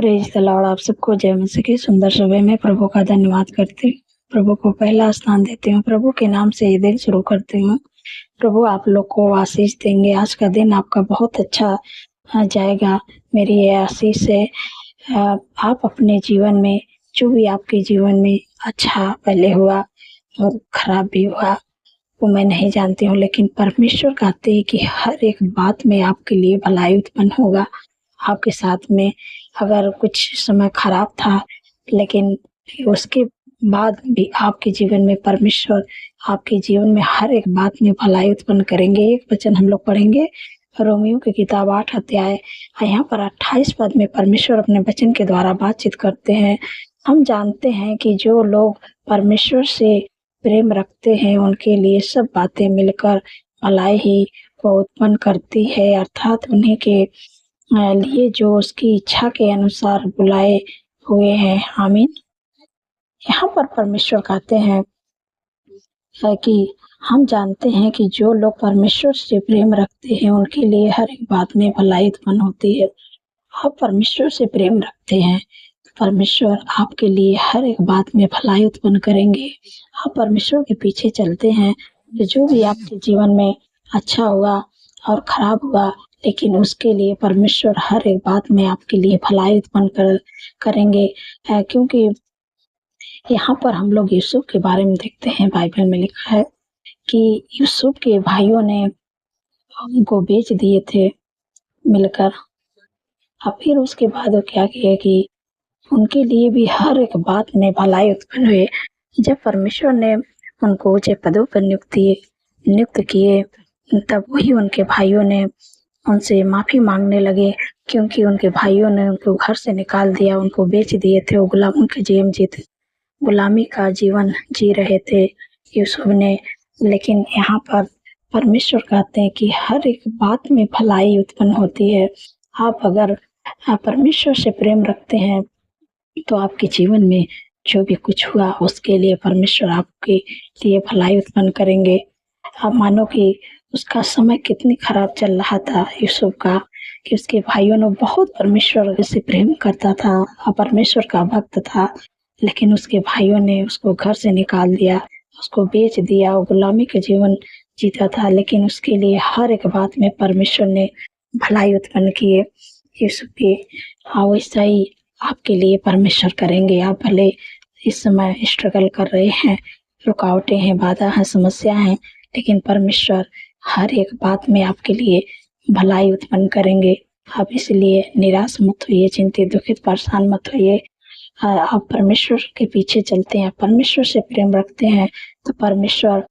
Praise the Lord. आप सबको जय मसीह की सुंदर सुबह में प्रभु का धन्यवाद करती हूँ। प्रभु को पहला स्थान देती हूँ। प्रभु के नाम से ये दिन शुरू करती हूँ। प्रभु आप लोग को आशीष देंगे। आज का दिन आपका बहुत अच्छा जाएगा। मेरी ये आशीष है। आप अपने जीवन में जो भी आपके जीवन में अच्छा पहले हुआ और खराब भी हुआ वो मैं नहीं जानती हूँ, लेकिन परमेश्वर कहते हैं कि हर एक बात में आपके लिए भलाई उत्पन्न होगा। आपके साथ में अगर कुछ समय खराब था, लेकिन उसके बाद भी आपके जीवन में परमेश्वर आपके जीवन में हर एक बात में भलाई उत्पन्न करेंगे। एक वचन हम लोग पढ़ेंगे रोमियो की किताब 8 अध्याय यहाँ पर 28 पद में परमेश्वर अपने वचन के द्वारा बातचीत करते हैं। हम जानते हैं कि जो लोग परमेश्वर से प्रेम रखते हैं उनके लिए सब बातें मिलकर भलाई ही को उत्पन्न करती है, अर्थात उन्हीं के लिए जो उसकी इच्छा के अनुसार बुलाए हुए हैं। आमीन। यहाँ पर परमेश्वर कहते हैं कि हम जानते हैं कि जो लोग परमेश्वर से प्रेम रखते हैं उनके लिए हर एक बात में भलाई उत्पन्न होती है। आप परमेश्वर से प्रेम रखते हैं, परमेश्वर आपके लिए हर एक बात में भलाई उत्पन्न करेंगे। आप परमेश्वर के पीछे चलते हैं तो जो भी आपके जीवन में अच्छा हुआ और खराब हुआ, लेकिन उसके लिए परमेश्वर हर एक बात में आपके लिए भलाई उत्पन्न करेंगे। क्योंकि यहाँ पर हम लोग यूसुफ के बारे में देखते हैं, बाइबल में लिखा है कि यूसुफ के भाइयों ने उनको बेच दिए थे मिलकर। और फिर उसके बाद वो क्या किया कि उनके लिए भी हर एक बात में भलाई उत्पन्न हुए। जब परमेश्वर ने उनको ऊंचे पदों पर नियुक्त किए, तब वही उनके भाइयों ने उनसे माफ़ी मांगने लगे, क्योंकि उनके भाइयों ने उनको घर से निकाल दिया, उनको बेच दिए थे। वो गुलामी का जीवन जी रहे थे यूसुफ ने। लेकिन यहाँ पर परमेश्वर कहते हैं कि हर एक बात में भलाई उत्पन्न होती है। आप अगर परमेश्वर से प्रेम रखते हैं तो आपके जीवन में जो भी कुछ हुआ उसके लिए परमेश्वर आपके लिए भलाई उत्पन्न करेंगे। आप मानो कि उसका समय कितनी खराब चल रहा था यूसुफ का, कि उसके भाइयों ने बहुत परमेश्वर से प्रेम करता था और परमेश्वर का भक्त था, लेकिन उसके भाइयों ने उसको घर से निकाल दिया, उसको बेच दिया। वो गुलामी का जीवन जीता था, लेकिन उसके लिए हर एक बात में परमेश्वर ने भलाई उत्पन्न किए यूसुफ के। वैसा ही आपके लिए परमेश्वर करेंगे। आप भले इस समय स्ट्रगल कर रहे हैं, रुकावटें हैं, बाधा है, समस्या है, लेकिन परमेश्वर हर एक बात में आपके लिए भलाई उत्पन्न करेंगे। आप इसलिए निराश मत होइए, चिंतित, दुखित, परेशान मत होइए। आप परमेश्वर के पीछे चलते हैं, परमेश्वर से प्रेम रखते हैं, तो परमेश्वर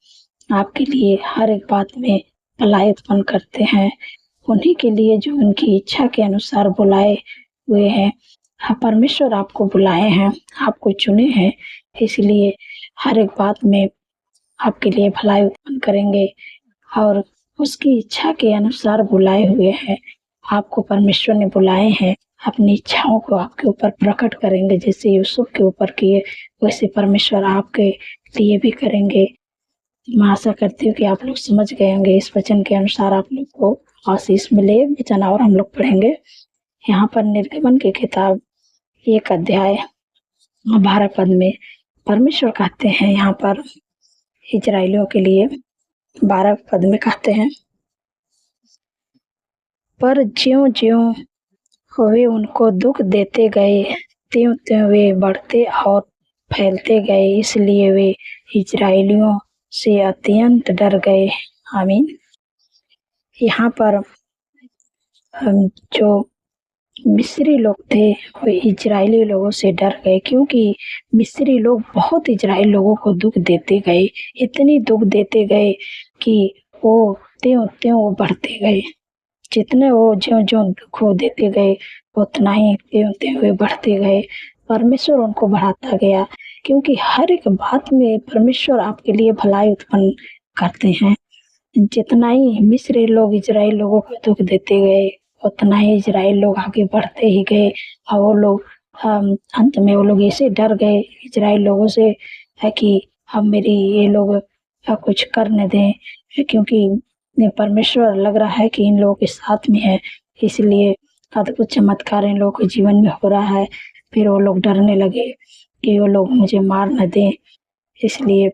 आपके लिए हर एक बात में भलाई उत्पन्न करते हैं। उन्हीं के लिए जो उनकी इच्छा के अनुसार बुलाए हुए हैं। परमेश्वर आपको बुलाए हैं, आपको चुने हैं, इसलिए हर एक बात में आपके लिए भलाई उत्पन्न करेंगे और उसकी इच्छा के अनुसार बुलाए हुए हैं। आपको परमेश्वर ने बुलाए हैं, अपनी इच्छाओं को आपके ऊपर प्रकट करेंगे। जैसे यूसुफ के ऊपर किए, वैसे परमेश्वर आपके लिए भी करेंगे। मैं आशा करती हूँ कि आप लोग समझ गए होंगे। इस वचन के अनुसार आप लोग को आशीष मिले। वचन और हम लोग पढ़ेंगे यहाँ पर निर्गमन की किताब 1 अध्याय 12 पद में परमेश्वर कहते हैं, यहाँ पर इजराइलियों के लिए 12 पद में कहते हैं, पर ज्यों ज्यों वे उनको दुख देते गए त्यों त्यों वे बढ़ते और फैलते गए, इसलिए वे इजराइलियों से अत्यंत डर गए। आमीन। यहाँ पर जो मिस्री लोग थे वे इजरायली लोगों से डर गए, क्योंकि मिस्री लोग बहुत इजराइल लोगों को दुख देते गए, इतनी दुख देते गए कि वो त्यों त्यों वो बढ़ते गए। जितने वो ज्यों ज्यों दुख वो देते गए उतना ही त्यों त्यों वे बढ़ते गए। परमेश्वर उनको बढ़ाता गया, क्योंकि हर एक बात में परमेश्वर आपके लिए भलाई उत्पन्न करते हैं। जितना ही मिस्री लोग इजराइल लोगों को दुख देते गए उतना ही इजराइल लोग आगे बढ़ते ही गए। और वो लोग अंत में वो लोग ऐसे डर गए इजराइल लोगों से है कि अब मेरी ये लोग कुछ कर न दें, क्योंकि परमेश्वर लग रहा है कि इन लोगों के साथ में है, इसलिए अद्भुत चमत्कार इन लोगों के जीवन में हो रहा है। फिर वो लोग डरने लगे कि वो लोग मुझे मार न दें, इसलिए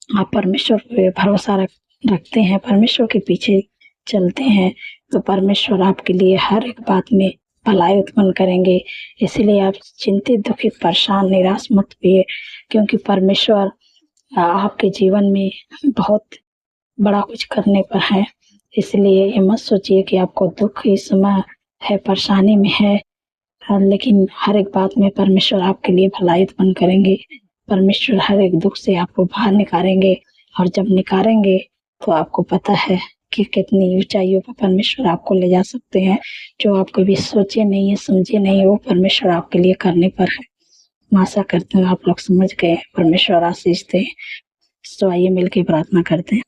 आप परमेश्वर पे भरोसा रखते हैं, परमेश्वर के पीछे चलते हैं, तो परमेश्वर आपके लिए हर एक बात में भलाई उत्पन्न करेंगे। इसलिए आप चिंतित, दुखित, परेशान, निराश मत होइए, क्योंकि परमेश्वर आपके जीवन में बहुत बड़ा कुछ करने पर है। इसलिए ये मत सोचिए कि आपको दुख इस समय है, परेशानी में है, लेकिन हर एक बात में परमेश्वर आपके लिए भलाई उत्पन्न करेंगे। परमेश्वर हर एक दुख से आपको बाहर निकालेंगे, और जब निकालेंगे तो आपको पता है कि कितनी ऊंचाइयों पर परमेश्वर आपको ले जा सकते हैं। जो आप कभी सोचे नहीं है, समझे नहीं, वो परमेश्वर आपके लिए करने पर है। मैं आशा करती हूँ आप लोग समझ गए। परमेश्वर आशीष दे। तो आइए मिलकर प्रार्थना करते हैं।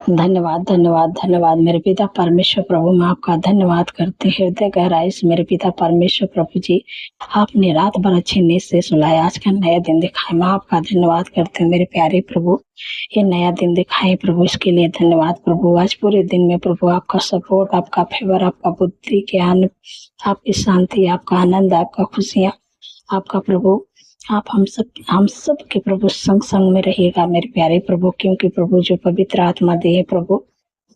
धन्यवाद, धन्यवाद, धन्यवाद मेरे पिता परमेश्वर प्रभु, मैं आपका धन्यवाद करते हैं हृदय गहराई से मेरे पिता परमेश्वर प्रभु जी। आपने रात भर अच्छी नींद से सुलाया, आज का नया दिन दिखाया, मैं आपका धन्यवाद करते हैं मेरे प्यारे प्रभु। ये नया दिन दिखाए प्रभु, इसके लिए धन्यवाद प्रभु। आज पूरे दिन में प्रभु आपका सपोर्ट, आपका फेवर, आपका बुद्धि ज्ञान, आपकी शांति, आपका आनंद, आपका खुशियाँ, आपका प्रभु, आप हम सब के प्रभु संग संग में रहिएगा मेरे प्यारे प्रभु, क्योंकि प्रभु जो पवित्र आत्मा दे प्रभु,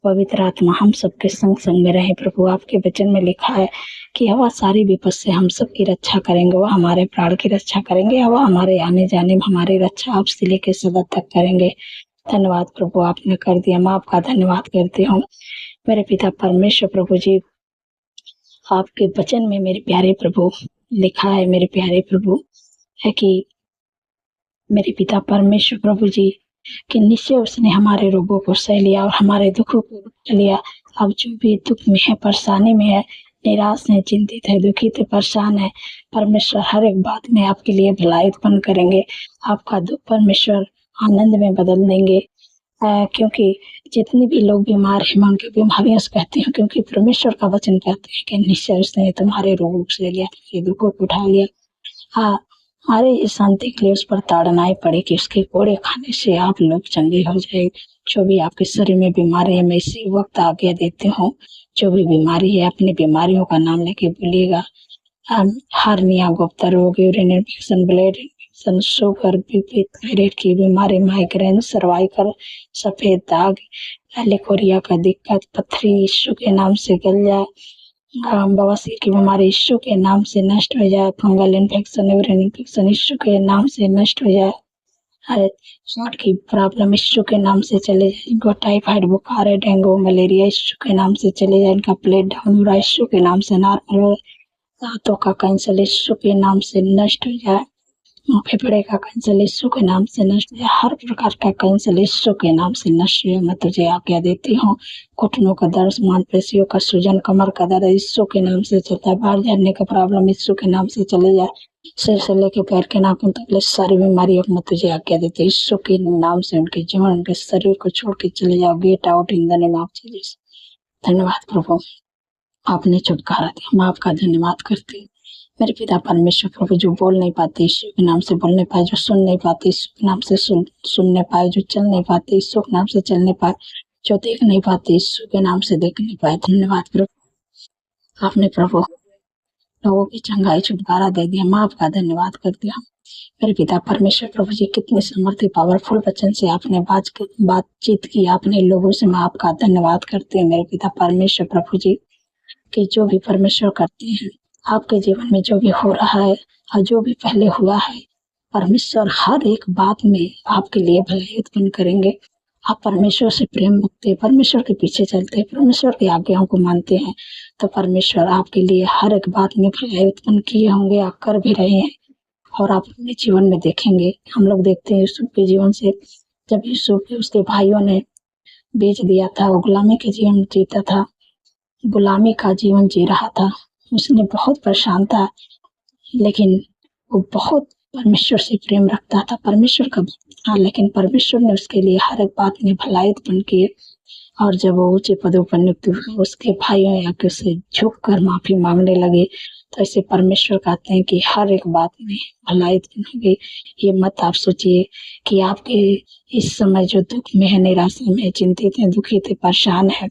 पवित्र आत्मा हम सबके संग संग में रहे प्रभु। आपके वचन में लिखा है कि वह सारी विपद से हम सब की रक्षा करेंगे, वह हमारे प्राण की रक्षा करेंगे, वह हमारे आने जाने में हमारी रक्षा आप से लेकर सदा तक करेंगे। धन्यवाद प्रभु, आपने कर दिया, मैं आपका धन्यवाद करती हूँ मेरे पिता परमेश्वर प्रभु जी। आपके वचन में मेरे प्यारे प्रभु लिखा है मेरे प्यारे प्रभु है कि मेरे पिता परमेश्वर प्रभु जी कि निश्चय उसने हमारे रोगों को सह लिया और हमारे दुखों को उठा लिया। अब जो भी दुख में है, परेशानी में है, निराश है, चिंतित है, दुखित है, परेशान है, परमेश्वर हर एक बात में आपके लिए भलाई उत्पन्न करेंगे। आपका दुख परमेश्वर आनंद में बदल देंगे, क्योंकि जितने भी लोग बीमार हैं मैं उनकी बीमारियों से कहती हूँ, क्योंकि परमेश्वर का वचन कहते हैं कि निश्चय उसने तुम्हारे रोगों को सह लिया, दुखों को उठा लिया। हाँ, हमारे इस शांति के लिए उस पर ताड़नाई पड़े कि उसके कोड़े खाने से आप लोग चंगे हो जाए। जो भी आपके शरीर में बीमारी है, मैं इसी वक्त आज्ञा देती हूँ, जो भी बीमारी है अपनी बीमारियों का नाम लेके बोलिएगा। हार्निया, गुप्ता रोग, urine infection, blood infection, sugar, BP, thyroid की बीमारी, माइग्रेन, सर्वाइकल, सफेद दाग, लिकोरिया का दिक्कत, पथरी यीशु के नाम से गल जाए। बवासीर की बीमारी यीशु के नाम से नष्ट हो जाए। फंगल इन्फेक्शन, यूरिन इन्फेक्शन यीशु के नाम से नष्ट हो जाए। हार्ट की प्रॉब्लम यीशु के नाम से चले जाए। इनको टाइफाइड बुखार है, डेंगू, मलेरिया यीशु के नाम से चले जाए। इनका प्लेट डाउन हो रहा है, यीशु के नाम से नॉर्मल हो। दांतों का कैंसर यीशु के नाम से नष्ट हो जाए। फेफड़े का कैंसर यीशु के नाम से नष्ट हो जाए। हर प्रकार का कैंसर यीशु के नाम से नष्ट हो। मैं तुझे आज्ञा देती हूँ। घुटनों का दर्द, मांसपेशियों का सूजन, कमर का दर्द यीशु के नाम से चलता है। बाहर झड़ने का प्रॉब्लम यीशु के नाम से चले जाए। सिर से लेके पैर के नाखून तक सारी बीमारियों को मैं तुझे आज्ञा देती हूँ। यीशु के नाम से उनके जीवन, उनके शरीर को छोड़ के चले जाओ। Get out in the name of Jesus. धन्यवाद प्रभु, आपने छुटकारा दिया, मैं आपका धन्यवाद करती हूँ मेरे पिता परमेश्वर प्रभु। जो बोल नहीं पाते यीशु के नाम से बोलने पाए, जो सुन नहीं पाते यीशु के नाम से सुनने पाए, जो चल नहीं पाते यीशु के नाम से चलने पाए, जो देख नहीं पाते यीशु के नाम से देख नहीं पाए। धन्यवाद प्रभु, आपने प्रभु लोगों की चंगाई छुटकारा दे दिया, मैं आपका धन्यवाद करती हूँ मेरे पिता परमेश्वर प्रभु जी। कितने समर्थी पावरफुल वचन से आपने बातचीत की आपने लोगों से, मैं आपका धन्यवाद करती हूँ मेरे पिता परमेश्वर प्रभु जी। कि जो भी परमेश्वर करते हैं आपके जीवन में, जो भी हो रहा है और जो भी पहले हुआ है, परमेश्वर हर एक बात में आपके लिए भलाई उत्पन्न करेंगे। आप परमेश्वर से प्रेम रखते हैं, परमेश्वर के पीछे चलते हैं, परमेश्वर की आज्ञाओं को मानते हैं, तो परमेश्वर आपके लिए हर एक बात में भलाई उत्पन्न किए होंगे, आप कर भी रहे हैं और आप अपने जीवन में देखेंगे। हम लोग देखते हैं यूसुफ के जीवन से, जब यूसुफ के उसके भाइयों ने बेच दिया था, वो गुलामी के जीवन जीता था, गुलामी का जीवन जी रहा था, उसने बहुत परेशान था, लेकिन वो बहुत परमेश्वर से प्रेम रखता था, परमेश्वर का भक्त था, लेकिन परमेश्वर ने उसके लिए हर एक बात में भलाई उत्पन्न की। और जब वो ऊंचे पदों पर नियुक्त हुए, उसके भाइयों आके उसे झुक कर माफी मांगने लगे। तो ऐसे परमेश्वर कहते हैं कि हर एक बात में भलाई उत्पन्न होगी। ये मत आप सोचिए कि आपके इस समय जो दुख में है, निराशा में, चिंतित है, दुखित है, परेशान है,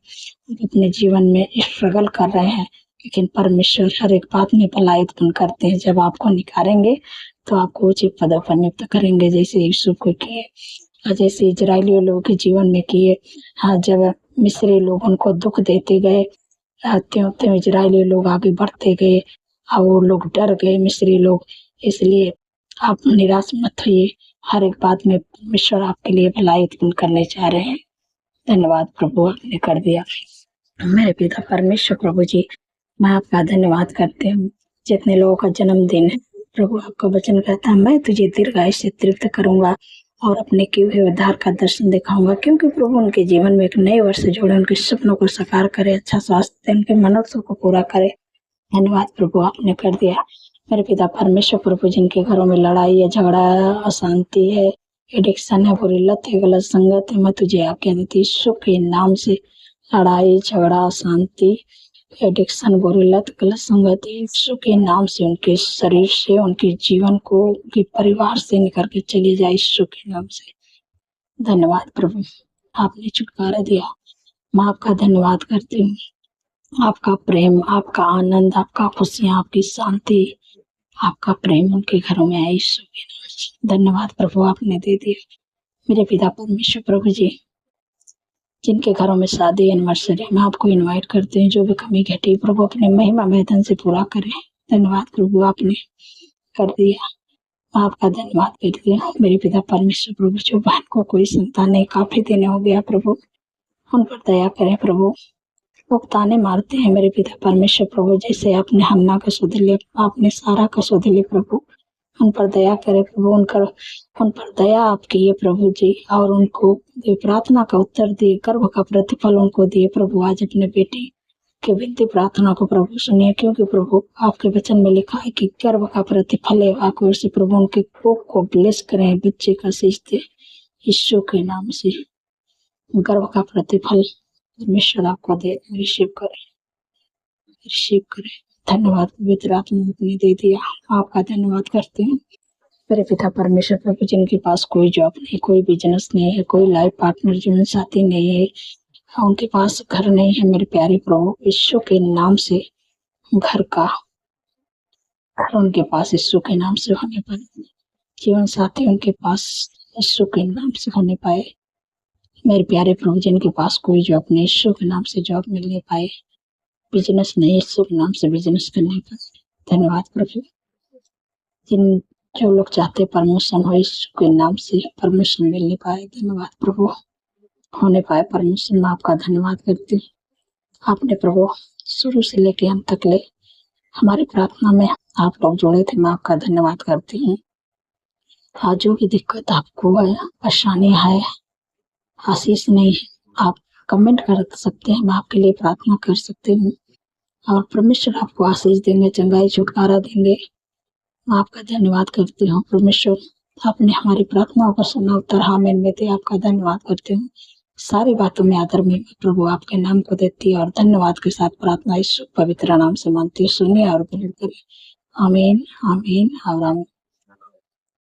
अपने जीवन में स्ट्रगल कर रहे हैं, लेकिन परमेश्वर हर एक बात में भलाई उत्पन्न करते हैं। जब आपको निकालेंगे तो आपको उचित पदों पर नियुक्त करेंगे, जैसे यूसुफ को किए और जैसे इजरायलियों लोगों के जीवन में किए। हाँ, जब मिस्री लोग उनको दुख देते गए, त्यों त्यों इजरायली लोग आगे बढ़ते गए और वो लोग डर गए मिस्री लोग। इसलिए आप निराश मत होइए, हर एक बात में परमेश्वर आपके लिए भलाई उत्पन्न करने चाह रहे हैं। धन्यवाद प्रभु, आपने कर दिया। मेरे पिता परमेश्वर प्रभु जी, मैं आपका धन्यवाद करती हूँ। जितने लोगों का जन्मदिन है प्रभु, आपका वचन कहता है मैं तुझे दीर्घायुष्य से तृप्त करूंगा और अपने किए हुए उद्धार का दर्शन दिखाऊंगा, क्योंकि प्रभु उनके जीवन में एक नए वर्ष जोड़े, उनके सपनों को साकार करे, अच्छा स्वास्थ्य, उनके मनोरथों को पूरा करे। धन्यवाद प्रभु, आपने कर दिया। मेरे पिता परमेश्वर प्रभु, जिनके घरों में लड़ाई है, झगड़ा है, अशांति है, एडिक्शन है, बुरी लत है, गलत संगत है, मैं तुझे आज्ञा देती यीशु के नाम से लड़ाई, झगड़ा, अशांति, एडिक्शन, बुरी लत, गलत संगत, यीशु के नाम से उनके शरीर से, उनके जीवन को, उनके परिवार से निकल के चली जाए यीशु के नाम से। धन्यवाद प्रभु, आपने छुटकारा दिया। मैं आपका धन्यवाद करती हूँ। आपका प्रेम, आपका आनंद, आपका खुशियाँ, आपकी शांति, आपका प्रेम उनके घरों में आए यीशु के नाम से। धन्यवाद प्रभु, आपने दे दिया। मेरे पिता परमेश्वर प्रभु जी, जिनके घरों में शादी, एनिवर्सरी, मैं आपको इनवाइट करते हैं, जो भी कमी घटी प्रभु अपने महिमा वेदन से पूरा करें। धन्यवाद प्रभु, आपने कर दिया। मैं आपका धन्यवाद करती हूँ। मेरे पिता परमेश्वर प्रभु, जो बहन को कोई संतान नहीं, काफी दिन हो गया प्रभु, उन पर दया करें प्रभु। लोग ताने मारते हैं मेरे पिता परमेश्वर प्रभु, जैसे आपने हन्ना का सुध लिया, आपने सारा का सुध लिया प्रभु, उन पर दया करे प्रभु, उन पर दया आप किए प्रभु जी, और उनको प्रार्थना का उत्तर दिए, गर्भ का प्रतिफल उनको दिए प्रभु। आज अपने बेटी के विनती प्रार्थना को प्रभु सुनिए, क्योंकि प्रभु आपके वचन में लिखा है कि गर्भ का प्रतिफल है आकर से प्रभु उनके कोख को ब्लेस करें, बच्चे का शीश दे यीशु के नाम से। गर्भ का प्रतिफल परमेश्वर आपको दे, रिसीव करे। धन्यवाद, पवित्र आत्मा ने दे दिया, आपका धन्यवाद करते हैं। मेरे पिता परमेश्वर प्रभु, जिनके पास कोई जॉब नहीं, कोई बिजनेस नहीं है, कोई लाइफ पार्टनर जीवन साथी नहीं है, उनके पास घर नहीं है, मेरे प्यारे प्रभु यीशु के नाम से घर उनके पास यीशु के नाम से होने पाए, जीवन साथी उनके पास यीशु के नाम से होने पाए। मेरे प्यारे प्रभु, जिनके पास कोई जॉब नहीं, यीशु के नाम से जॉब मिलने पाए, बिजनेस नहीं, यीशु के नाम से बिजनेस करने पाए। धन्यवाद प्रभु। जो लोग चाहते प्रमोशन हो, यीशु के नाम से प्रमोशन मिलने पाए। धन्यवाद प्रभु, होने पाए परमेश्वर। मैं आपका धन्यवाद करती हूँ। आपने प्रभु शुरू से लेके अंत तक ले हमारी प्रार्थना में आप लोग जुड़े थे, मैं आपका धन्यवाद करती हूँ। आज जो भी दिक्कत आपको है, परेशानी है, आशीष नहीं है, आप कमेंट कर सकते हैं, मैं आपके लिए प्रार्थना कर सकती हूँ और परमेश्वर आपको आशीष देंगे, चंगाई छुटकारा देंगे। मैं आपका धन्यवाद करती हूँ परमेश्वर, आपने हमारी प्रार्थनाओं को सुना, उत्तर आमीन में दे। आपका धन्यवाद करती हूँ। सारी बातों में आदर में प्रभु आपके नाम को देती है और धन्यवाद के साथ प्रार्थना इस पवित्र नाम से मानती हूँ। सुनिए और ग्रहण करिए। आमीन, आमीन और आमीन।